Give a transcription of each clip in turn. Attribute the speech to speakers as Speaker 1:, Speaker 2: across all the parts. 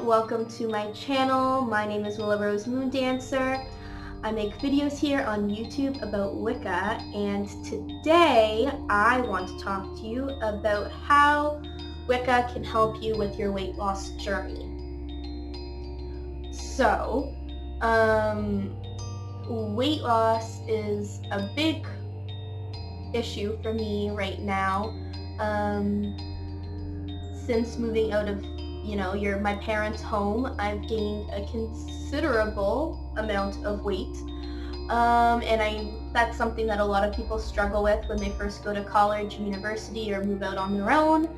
Speaker 1: welcome to my channel. My name is Willa Rose Moon Dancer. I make videos here on YouTube about Wicca, and today I want to talk to you about how Wicca can help you with your weight loss journey. So, weight loss is a big issue for me right now. Since moving out of my parents' home, I've gained a considerable amount of weight, and that's something that a lot of people struggle with when they first go to college, university, or move out on their own,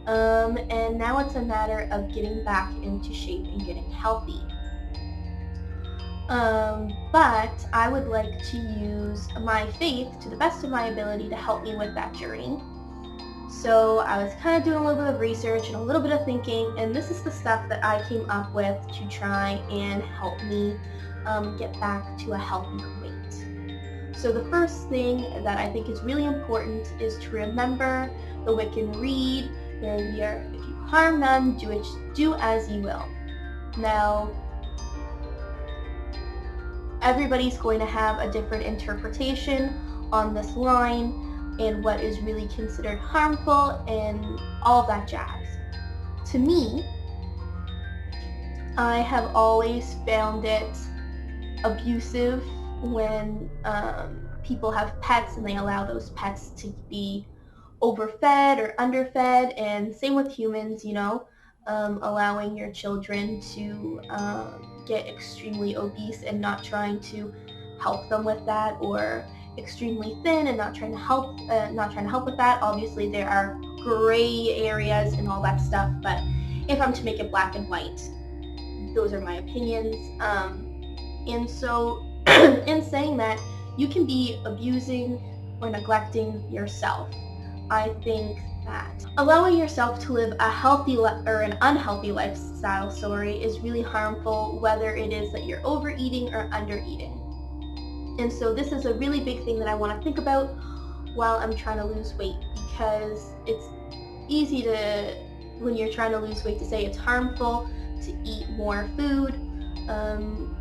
Speaker 1: and now it's a matter of getting back into shape and getting healthy. But I would like to use my faith to the best of my ability to help me with that journey. So I was kind of doing a little bit of research and a little bit of thinking, and this is the stuff that I came up with to try and help me get back to a healthier weight. So the first thing that I think is really important is to remember the Wiccan Rede, where we are, if you harm none, do as you will. Now, everybody's going to have a different interpretation on this line and what is really considered harmful and all of that jazz. To me, I have always found it abusive when people have pets and they allow those pets to be overfed or underfed, and same with humans, allowing your children to get extremely obese and not trying to help them with that, or extremely thin and not trying to help with that. Obviously there are gray areas and all that stuff, but if I'm to make it black and white, those are my opinions. And so in saying that, you can be abusing or neglecting yourself. I think that allowing yourself to live a healthy or an unhealthy lifestyle, is really harmful, whether it is that you're overeating or undereating. And so this is a really big thing that I want to think about while I'm trying to lose weight, because it's easy to, when you're trying to lose weight, to say it's harmful to eat more food, and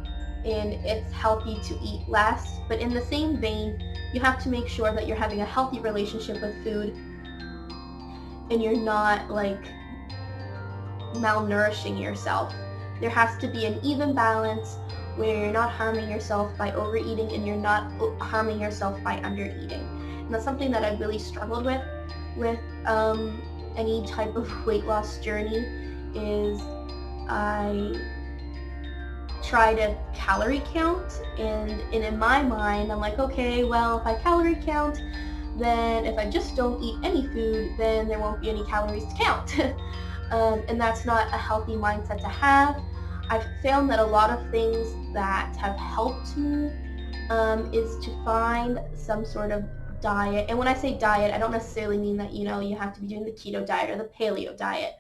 Speaker 1: it's healthy to eat less. But in the same vein, you have to make sure that you're having a healthy relationship with food and you're not malnourishing yourself. There has to be an even balance where you're not harming yourself by overeating and you're not harming yourself by undereating. And that's something that I've really struggled with any type of weight loss journey, is I try to calorie count, and in my mind I'm like, okay, well, if I calorie count, then if I just don't eat any food, then there won't be any calories to count. And that's not a healthy mindset to have. I've found that a lot of things that have helped me is to find some sort of diet. And when I say diet, I don't necessarily mean that, you have to be doing the keto diet or the paleo diet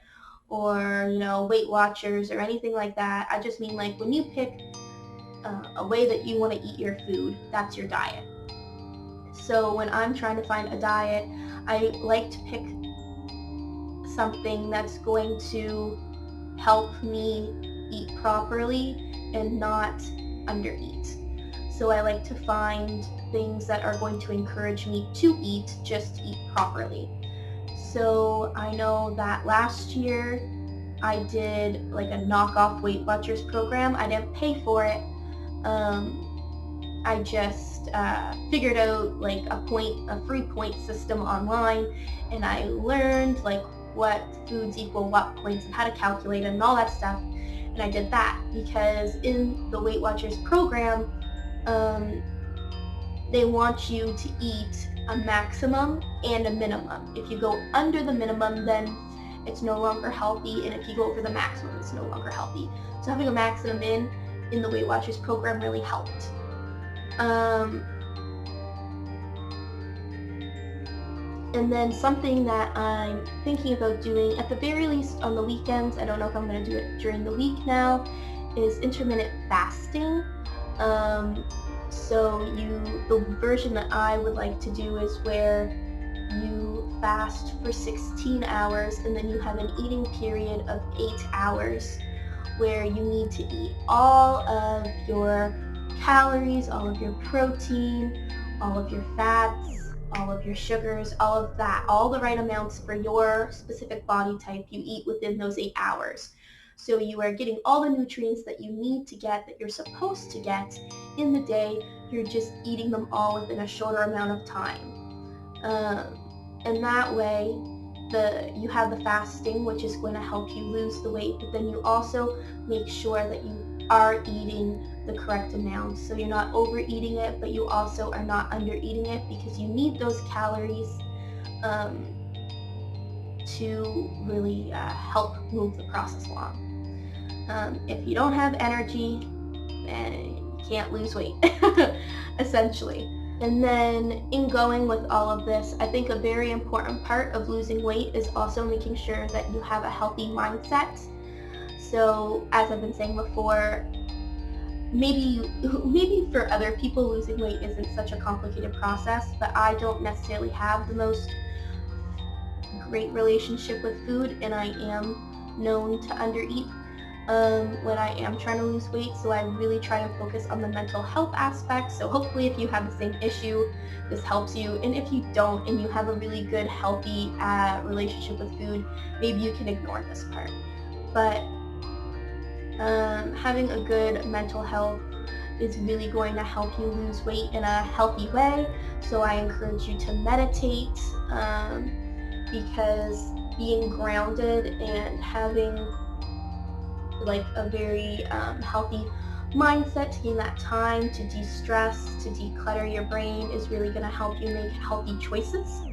Speaker 1: or, Weight Watchers or anything like that. I just mean when you pick a way that you want to eat your food, that's your diet. So when I'm trying to find a diet, I like to pick something that's going to help me eat properly and not undereat. So I like to find things that are going to encourage me to just eat properly. So I know that last year I did a knockoff Weight Watchers program. I didn't pay for it. I just figured out a free point system online, and I learned what foods equal what points and how to calculate it and all that stuff. And I did that because in the Weight Watchers program, they want you to eat a maximum and a minimum. If you go under the minimum, then it's no longer healthy, and if you go over the maximum, it's no longer healthy. So having a maximum in the Weight Watchers program really helped. And then something that I'm thinking about doing, at the very least on the weekends, I don't know if I'm going to do it during the week now, is intermittent fasting. So the version that I would like to do is where you fast for 16 hours and then you have an eating period of 8 hours where you need to eat all of your calories, all of your protein, all of your fats, all of your sugars, all of that, all the right amounts for your specific body type you eat within those 8 hours. So you are getting all the nutrients that you need to get, that you're supposed to get in the day. You're just eating them all within a shorter amount of time. And that way, you have the fasting, which is going to help you lose the weight, but then you also make sure that you are eating the correct amount. So you're not overeating it, but you also are not undereating it, because you need those calories to really help move the process along. If you don't have energy, then you can't lose weight, essentially. And then in going with all of this, I think a very important part of losing weight is also making sure that you have a healthy mindset. So as I've been saying before, maybe for other people losing weight isn't such a complicated process, but I don't necessarily have the most great relationship with food, and I am known to undereat when I am trying to lose weight, so I really try to focus on the mental health aspect. So hopefully if you have the same issue, this helps you, and if you don't and you have a really good, healthy relationship with food, maybe you can ignore this part. But having a good mental health is really going to help you lose weight in a healthy way. So I encourage you to meditate, because being grounded and having like a very healthy mindset, taking that time to de-stress, to declutter your brain, is really going to help you make healthy choices,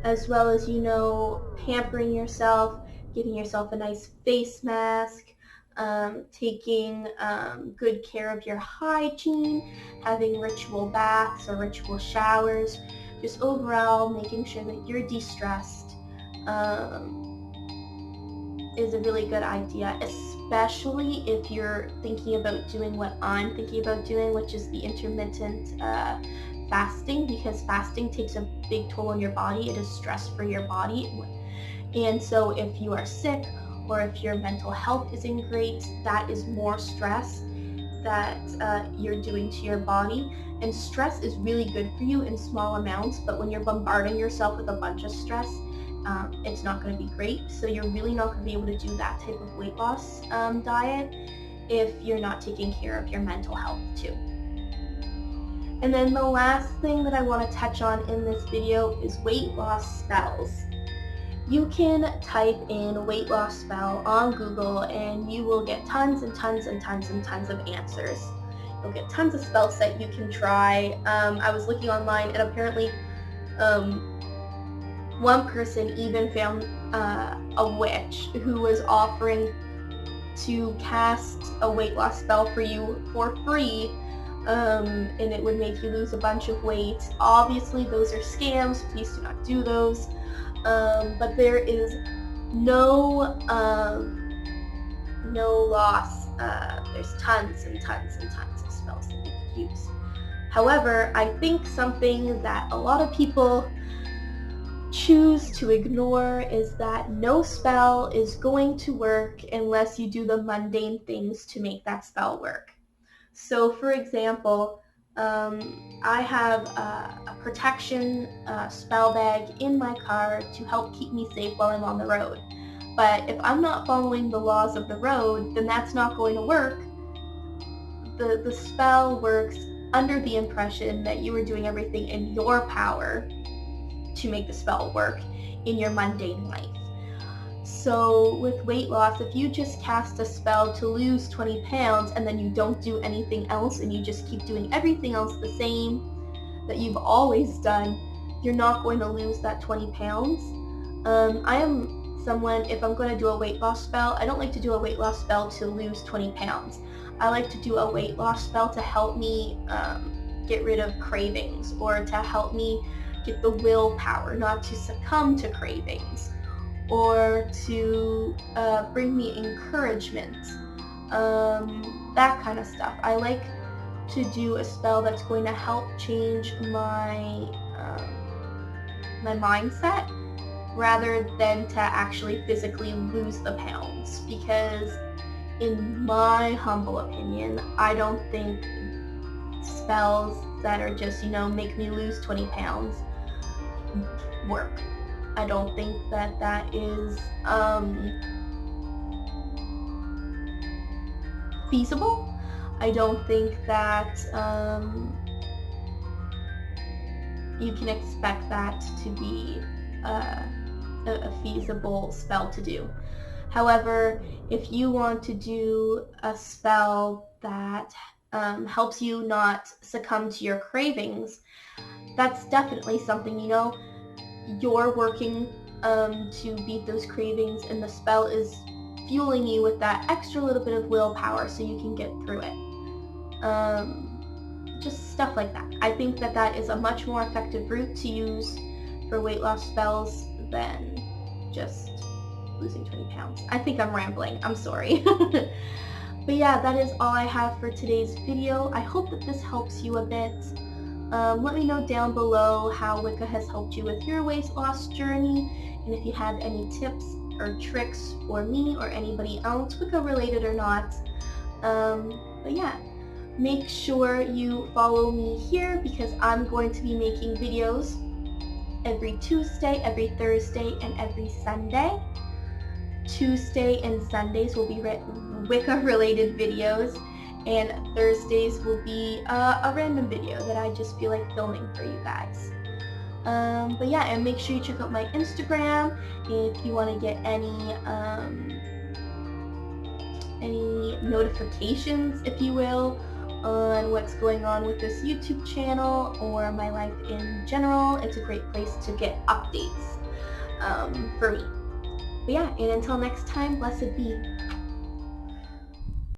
Speaker 1: as well as, pampering yourself, giving yourself a nice face mask, taking good care of your hygiene, having ritual baths or ritual showers, just overall making sure that you're de-stressed is a really good idea, especially if you're thinking about doing what I'm thinking about doing, which is the intermittent fasting, because fasting takes a big toll on your body. It is stress for your body. And so if you are sick or if your mental health isn't great, that is more stress that you're doing to your body. And stress is really good for you in small amounts, but when you're bombarding yourself with a bunch of stress, it's not going to be great. So you're really not going to be able to do that type of weight loss diet if you're not taking care of your mental health too. And then the last thing that I want to touch on in this video is weight loss spells. You can type in weight loss spell on Google and you will get tons and tons and tons and tons of answers. You'll get tons of spells that you can try. I was looking online, and apparently one person even found a witch who was offering to cast a weight loss spell for you for free, and it would make you lose a bunch of weight. Obviously those are scams, please do not do those, but there is no loss. There's tons and tons and tons of spells that you could use. However, I think something that a lot of people choose to ignore is that no spell is going to work unless you do the mundane things to make that spell work. So for example, I have a protection spell bag in my car to help keep me safe while I'm on the road. But if I'm not following the laws of the road, then that's not going to work. The spell works under the impression that you are doing everything in your power to make the spell work in your mundane life. So with weight loss, if you just cast a spell to lose 20 pounds and then you don't do anything else and you just keep doing everything else the same that you've always done, you're not going to lose that 20 pounds. I am someone, if I'm going to do a weight loss spell, I don't like to do a weight loss spell to lose 20 pounds. I like to do a weight loss spell to help me get rid of cravings, or to help me get the willpower not to succumb to cravings, or to bring me encouragement, that kind of stuff. I like to do a spell that's going to help change my my mindset rather than to actually physically lose the pounds, because in my humble opinion, I don't think spells that are just, make me lose 20 pounds work. I don't think that that is feasible. I don't think that you can expect that to be a feasible spell to do. However, if you want to do a spell that helps you not succumb to your cravings, that's definitely something, you're working to beat those cravings, and the spell is fueling you with that extra little bit of willpower so you can get through it. Just stuff like that. I think that that is a much more effective route to use for weight loss spells than just losing 20 pounds. I think I'm rambling. I'm sorry. But yeah, that is all I have for today's video. I hope that this helps you a bit. Let me know down below how Wicca has helped you with your weight loss journey, and if you have any tips or tricks for me or anybody else, Wicca related or not. But yeah, make sure you follow me here because I'm going to be making videos every Tuesday, every Thursday, and every Sunday. Tuesday and Sundays will be Wicca related videos, and Thursdays will be a random video that I just feel like filming for you guys. But yeah, and make sure you check out my Instagram if you want to get any notifications, if you will, on what's going on with this YouTube channel or my life in general. It's a great place to get updates for me. But yeah, and until next time, blessed be.